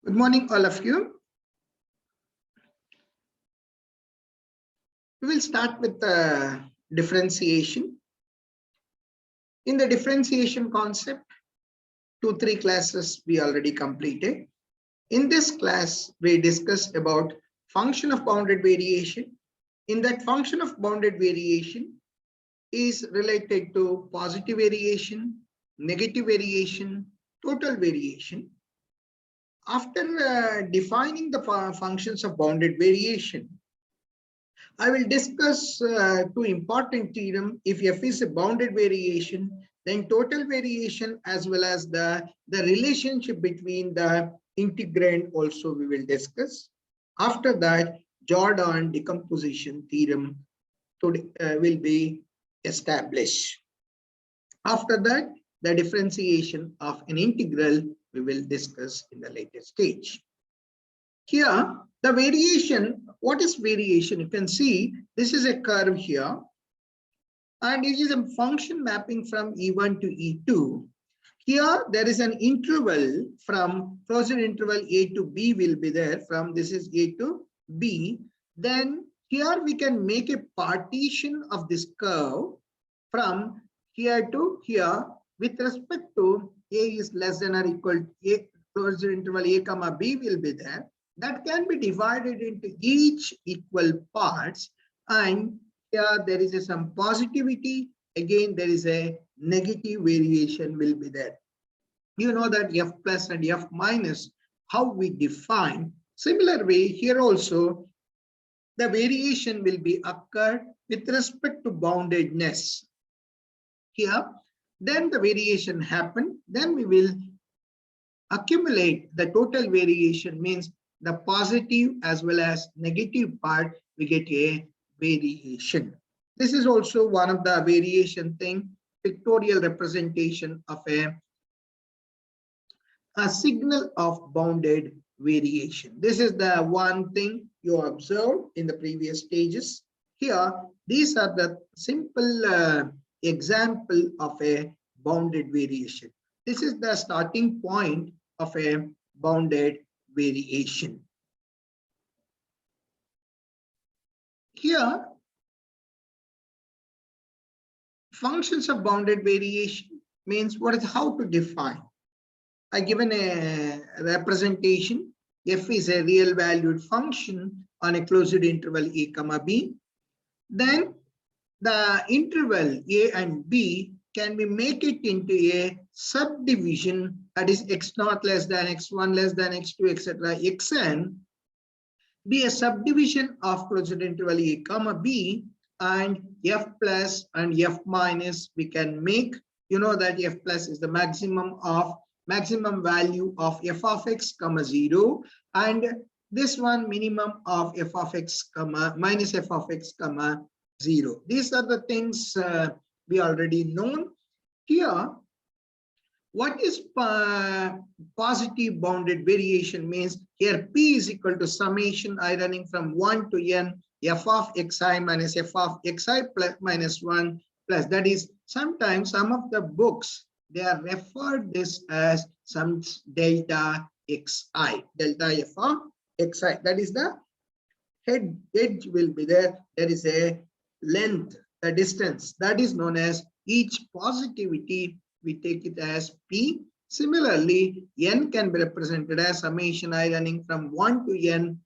Good morning, all of you. We will start with the differentiation. In the differentiation concept, 2-3 classes we already completed. In this class, we discussed about function of bounded variation. In that function of bounded variation is related to positive variation, negative variation, total variation. After defining the functions of bounded variation, I will discuss two important theorems. If f is a bounded variation, then total variation as well as the relationship between the integrand also we will discuss. After that, Jordan decomposition theorem will be established. After that, the differentiation of an integral we will discuss in the later stage. Here, the variation, what is variation? You can see this is a curve here, and it is a function mapping from E1 to E2. Here, there is an interval from closed interval A to B will be there, from this is A to B. Then here we can make a partition of this curve from here to here with respect to A is less than or equal to A, closed interval A comma B will be there. That can be divided into each equal parts, and here there is some positivity. Again, there is a negative variation will be there. You know that f plus and f minus, how we define. Similar way here also, the variation will be occurred with respect to boundedness. Here, then the variation happen. Then we will accumulate the total variation, means the positive as well as negative part, we get a variation. This is also one of the variation thing, pictorial representation of a signal of bounded variation. This is the one thing you observed in the previous stages. Here, these are the simple example of a bounded variation. This is the starting point of a bounded variation. Here, functions of bounded variation means what is how to define. I given a representation. F is a real valued function on a closed interval A comma B. Then the interval A and B can be make it into a subdivision, that is x0 less than x1 less than x2 etc. xn be a subdivision of closed interval A comma B, and f plus and f minus we can make. You know that f plus is the maximum value of f of x comma 0, and this one minimum of f of x comma minus f of x comma 0. These are the things we already known. Here, what is positive bounded variation means? Here P is equal to summation I running from 1 to n f of xi minus f of xi plus minus 1 plus, that is sometimes some of the books they are referred this as some delta xi, delta f of xi, that is the edge will be there. There is a length, the distance, that is known as each positivity we take it as P. Similarly, n can be represented as summation I running from 1 to n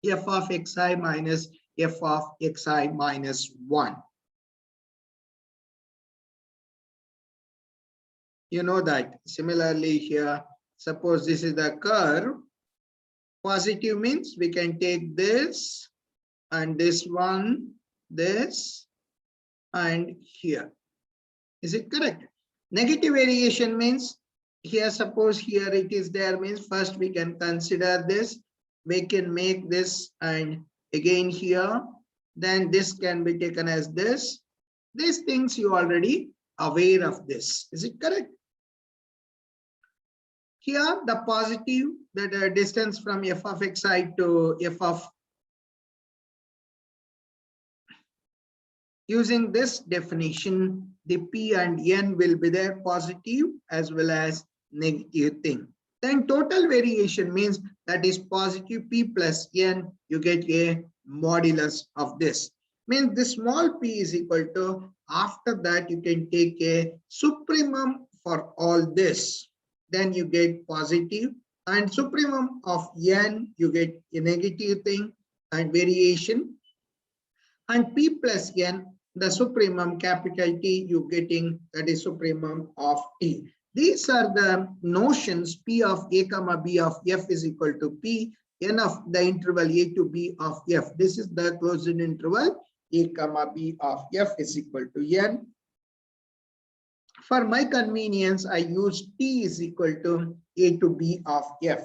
f of xi minus f of xi minus 1. You know that. Similarly here, suppose this is the curve. Positive means we can take this and this one, this and here. Is it correct? Negative variation means here, suppose here it is there, means first we can consider this, we can make this, and again here, then this can be taken as this. These things you already aware of this. Is it correct? Here the positive, that distance from f of xi to f of, using this definition, the P and N will be there, positive as well as negative thing. Then total variation means that is positive p plus n, you get a modulus of this. Means this small p is equal to, after that you can take a supremum for all this. Then you get positive, and supremum of n, you get a negative thing and variation. And p plus n, the supremum capital T, you getting that is supremum of t. These are the notions p of a comma b of f is equal to p n of the interval a to b of f. This is the closed interval a comma b of f is equal to n. For my convenience, I use t is equal to a to b of f.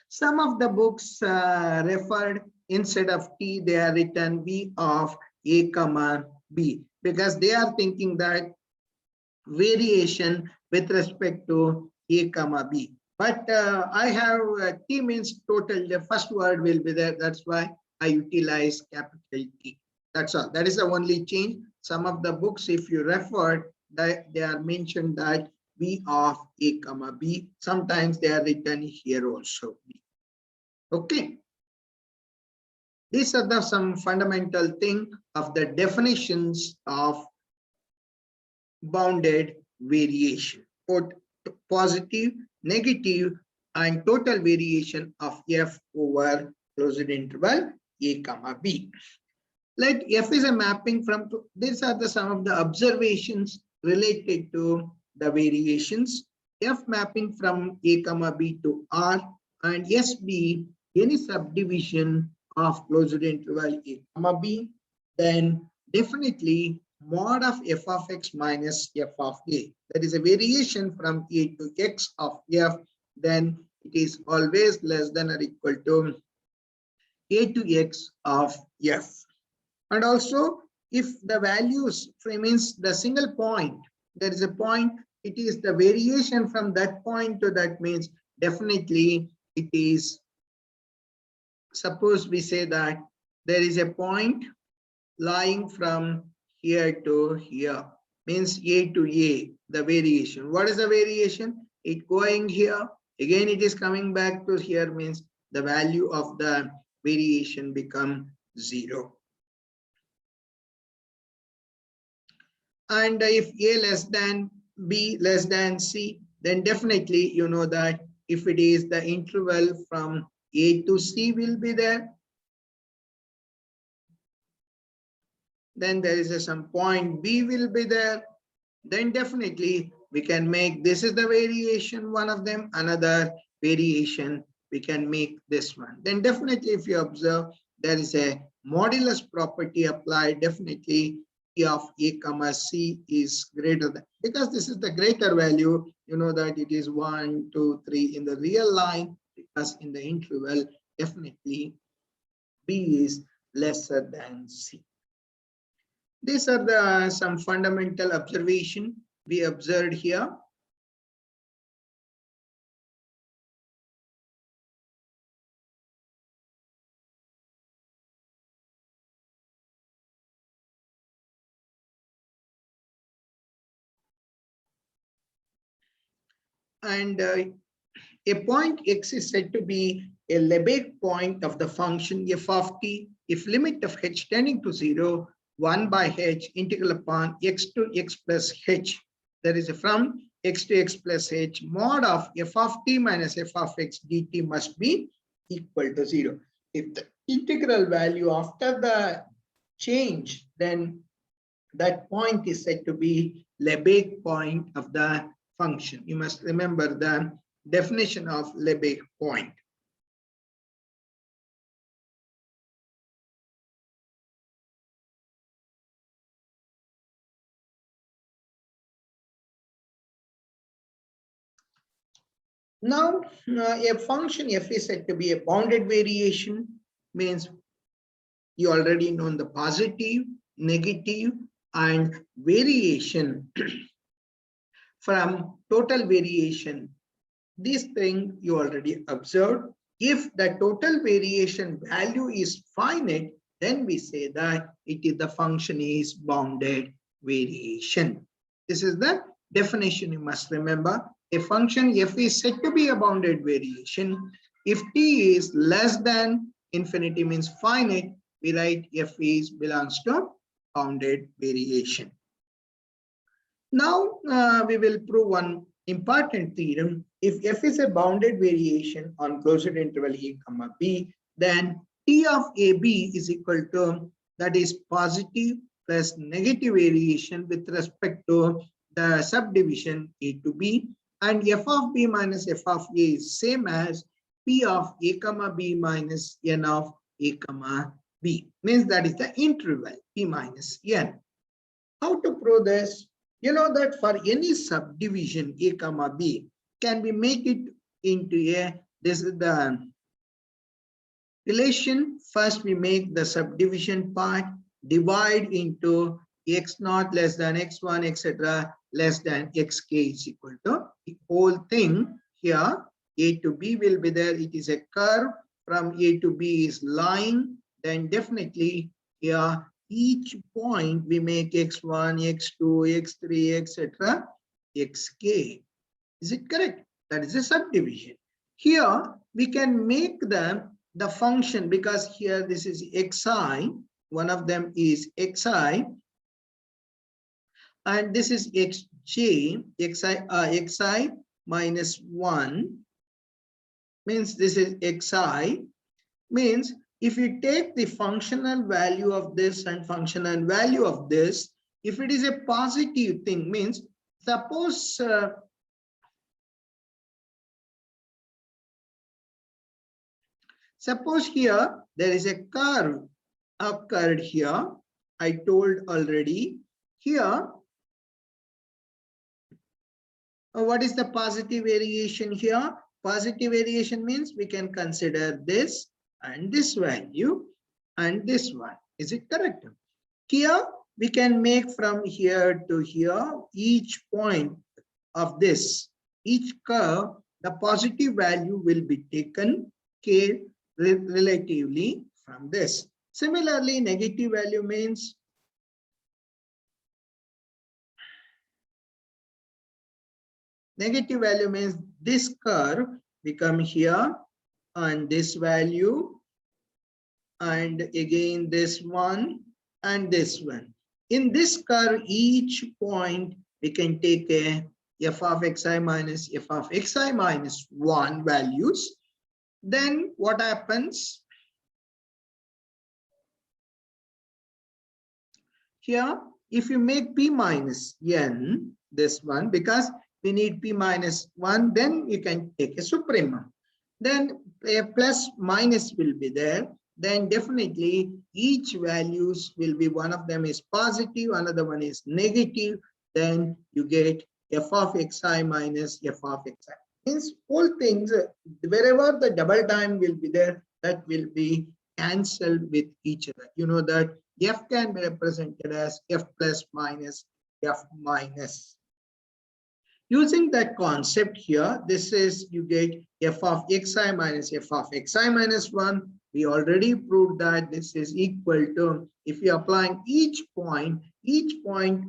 Some of the books referred, instead of t, they are written b of a comma b, because they are thinking that variation with respect to a comma b. But I have t means total, the first word will be there. That's why I utilize capital T. That's all. That is the only change. Some of the books, if you refer, that they are mentioned that b of a comma b. Sometimes they are written here also. Okay. These are the some fundamental thing of the definitions of bounded variation. Positive, negative, and total variation of f over closed interval a comma b. Let f is a mapping from, these are the some of the observations related to the variations. F mapping from a comma b to r, and SB any subdivision of closed interval a comma b, then definitely mod of f of x minus f of a. That is a variation from a to x of f, then it is always less than or equal to a to x of f. And also, if the values means the single point, there is a point, it is the variation from that point to that, means definitely it is, suppose we say that there is a point lying from here to here, means a to a, the variation. What is the variation? It going here, again it is coming back to here, means the value of the variation become 0. And if a less than b less than c, then definitely you know that if it is the interval from a to c will be there, then there is some point b will be there, then definitely we can make, this is the variation, one of them, another variation we can make this one. Then definitely if you observe, there is a modulus property applied, definitely p of a comma c is greater than, because this is the greater value, you know that it is 1 2 3 in the real line, because in the interval definitely b is lesser than c. These are the some fundamental observation we observed here. And a point x is said to be a Lebesgue point of the function f of t if limit of h tending to 0, 1 by h integral upon x to x plus h. There is a from x to x plus h mod of f of t minus f of x dt must be equal to 0. If the integral value after the change, then that point is said to be Lebesgue point of the function. You must remember the definition of Lebesgue point. Now, a function f is said to be a bounded variation, means you already know the positive, negative, and variation from total variation. This thing you already observed. If the total variation value is finite, then we say that it is the function is bounded variation. This is the definition you must remember. a function f is said to be a bounded variation if t is less than infinity, means finite. We write f is belongs to bounded variation. Now we will prove one important theorem. If f is a bounded variation on closed interval a comma b, then t of ab is equal to, that is positive plus negative variation with respect to the subdivision a to b, and f of b minus f of a is same as p of a comma b minus n of a comma b, means that is the interval p minus n. How to prove this? You know that for any subdivision a comma b, can we make it into a, this is the relation. First we make the subdivision part, divide into x naught less than x1 etc less than xk is equal to the whole thing. Here a to b will be there. It is a curve from a to b is line. Then definitely here each point we make x1, x2, x3, etc. xk. Is it correct? That is a subdivision. Here we can make them the function, because here this is xi, one of them is xi, and this is xj, xi minus 1, means this is xi, means if you take the functional value of this and functional value of this, if it is a positive thing, means suppose suppose here there is a curve occurred here. I told already here. What is the positive variation here? Positive variation means we can consider this and this value and this one. Is it correct? Here we can make from here to here each point of this, each curve, the positive value will be taken care relatively from this. Similarly, negative value means this curve become here and this value and again this one and this one. In this curve, each point we can take a f of xi minus f of xi minus 1 values. Then what happens? Here, if you make p minus n, this one, because we need p minus 1, then you can take a supremum. Then a plus minus will be there. Then definitely each values will be, one of them is positive, another one is negative. Then you get f of xi minus f of xi. Means all things, wherever the double time will be there, that will be cancelled with each other. You know that f can be represented as f plus minus f minus. Using that concept here, this is, you get f of xi minus f of xi minus 1. We already proved that this is equal to, if you applying each point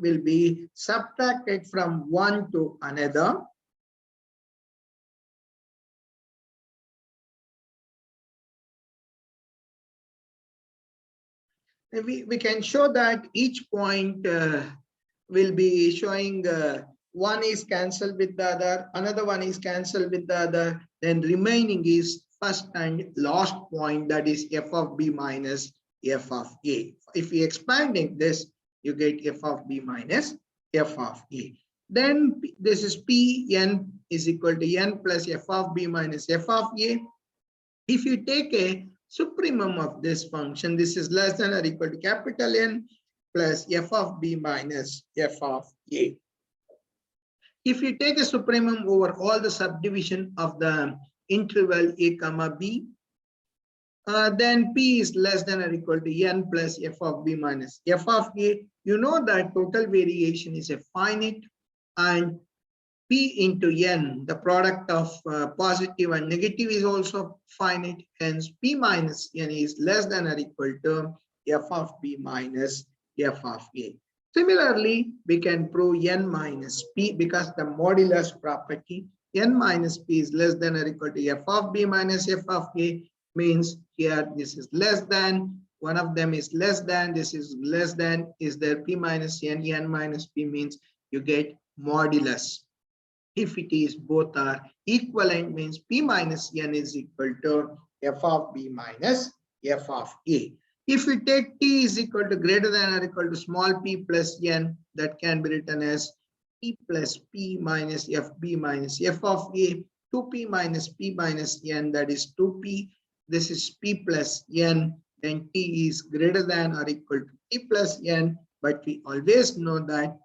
will be subtracted from one to another. We can show that each point will be showing one is cancelled with the other, another one is cancelled with the other, then remaining is first and last point, that is f of b minus f of a. If we expanding this, you get f of b minus f of a. Then this is p n is equal to n plus f of b minus f of a. If you take a supremum of this function, this is less than or equal to capital N plus f of b minus f of a. If you take a supremum over all the subdivision of the interval a comma b, then p is less than or equal to n plus f of b minus f of a. You know that total variation is a finite, and p into n, the product of positive and negative, is also finite. Hence p minus n is less than or equal to f of b minus f of a. Similarly, we can prove n minus p because the modulus property n minus p is less than or equal to f of b minus f of a, means here this is less than, one of them is less than, this is less than, is there p minus n minus p means you get modulus. If it is both are equivalent means p minus n is equal to f of b minus f of a. If we take t is equal to greater than or equal to small p plus n, that can be written as p plus p minus fb minus f of a, 2p minus p minus n, that is 2p. This is p plus n, then t is greater than or equal to p plus n, but we always know that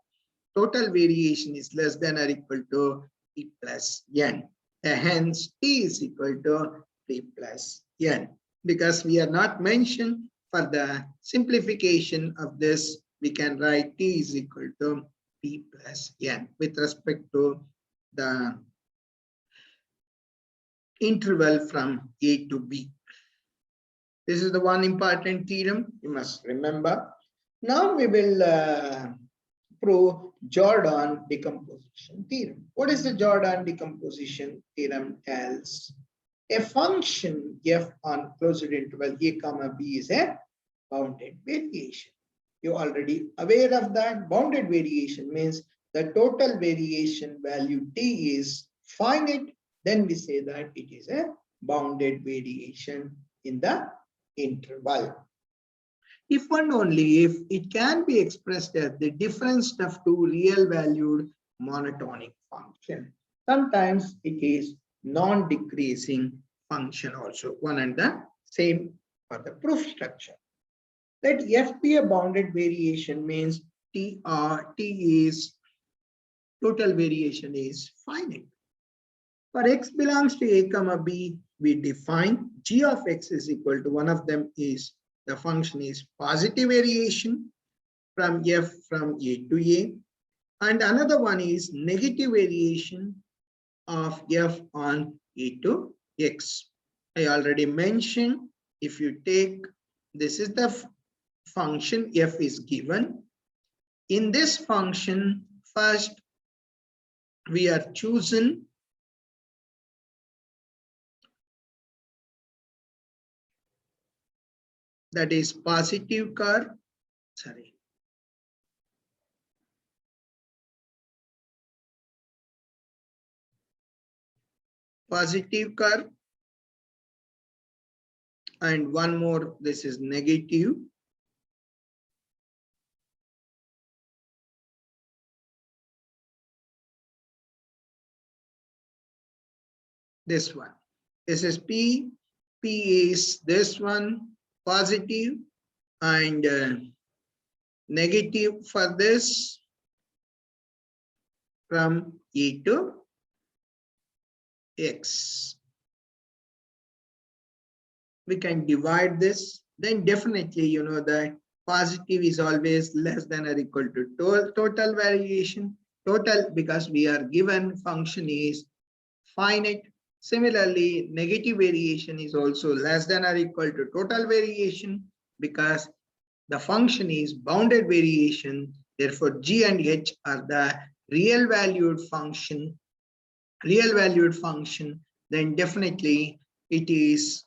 total variation is less than or equal to p plus n. Hence, t is equal to p plus n. Because we are not mentioned, for the simplification of this, we can write t is equal to p plus n with respect to the interval from a to b. This is the one important theorem you must remember. Now we will prove Jordan decomposition theorem. What is the Jordan decomposition theorem? Tells a function f on closed interval a comma b is a bounded variation. You're already aware of that. Bounded variation means the total variation value t is finite. Then we say that it is a bounded variation in the interval. If and only if it can be expressed as the difference of two real valued monotonic function. Sometimes it is non-decreasing function also, one and the same for the proof structure. Let f be a bounded variation means t is total variation is finite. For x belongs to a comma b, we define g of x is equal to, one of them is the function is positive variation from f from a to a, and another one is negative variation of f on a to x. I already mentioned, if you take, this is the function f is given. In this function, first we are choosing that is positive curve, positive curve, and one more, this is negative. This one, this is p is this one, positive, and negative for this from a to x. We can divide this, then definitely you know that positive is always less than or equal to total variation. Total, because we are given function is finite. Similarly, negative variation is also less than or equal to total variation because the function is bounded variation. Therefore, g and h are the real valued function. Then definitely it is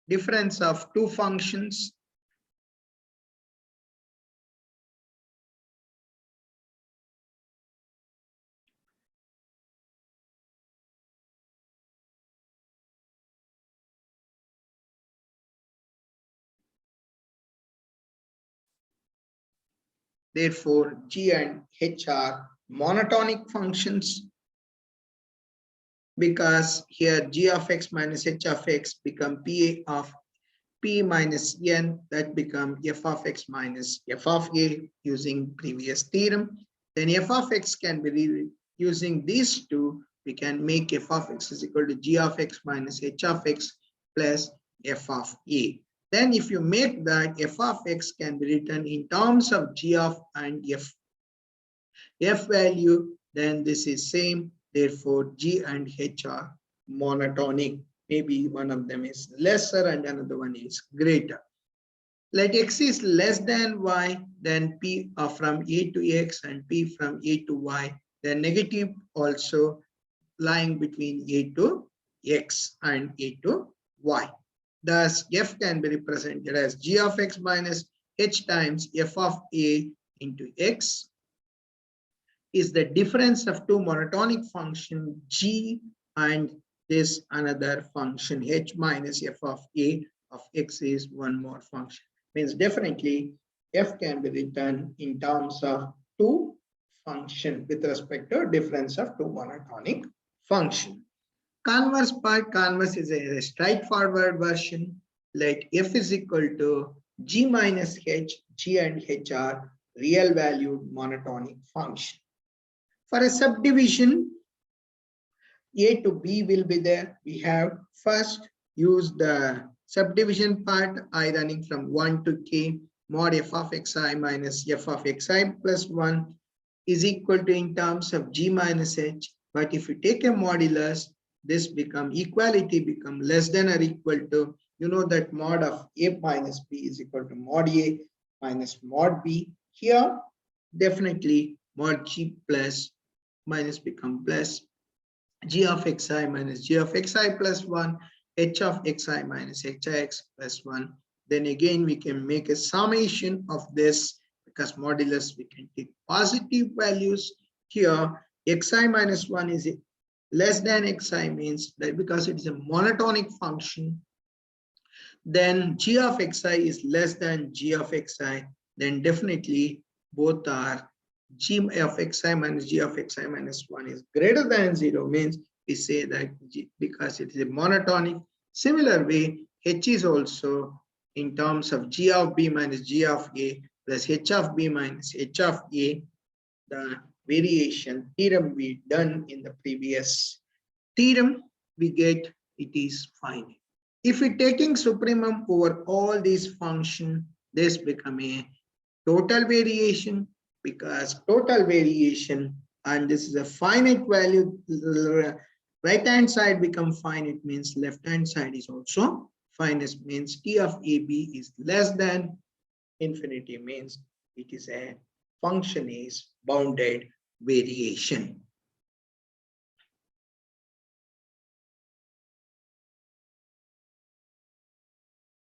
difference of two functions. Therefore, g and h are monotonic functions because here g of x minus h of x become p of p minus n, that become f of x minus f of a using previous theorem. Then f of x can be using these two, we can make f of x is equal to g of x minus h of x plus f of a. Then if you make that, f of x can be written in terms of g of and f value, then this is same. Therefore, g and h are monotonic. Maybe one of them is lesser and another one is greater. Let x is less than y, then p from a to x and p from a to y. Then negative also lying between a to x and a to y. Thus, f can be represented as g of x minus h times f of a into x is the difference of two monotonic function g and this another function h minus f of a of x is one more function. Means definitely f can be written in terms of two function with respect to difference of two monotonic function. Converse is a straightforward version. Let f is equal to g minus h. G and h are real valued monotonic function. For a subdivision, a to b will be there. We have first use the subdivision part, I running from 1 to k, mod f of xi minus f of xi plus 1 is equal to in terms of g minus h. But if you take a modulus, this become equality become less than or equal to, you know that mod of a minus b is equal to mod a minus mod b. Here, definitely mod g plus minus become plus g of xi minus g of xi plus 1, h of xi minus hix plus 1. Then again, we can make a summation of this because modulus, we can take positive values. Here, xi minus 1 is less than xi means that because it is a monotonic function, then g of xi is less than g of xi, then definitely both are g of xi minus g of xi minus 1 is greater than 0 means we say that because it is a monotonic. Similar way, h is also in terms of g of b minus g of a plus h of b minus h of a, the variation theorem we done in the previous theorem, we get it is finite. If we taking supremum over all these functions, this become a total variation because total variation and this is a finite value. Right hand side become finite means left hand side is also finite means t of ab is less than infinity means it is a function is bounded variation.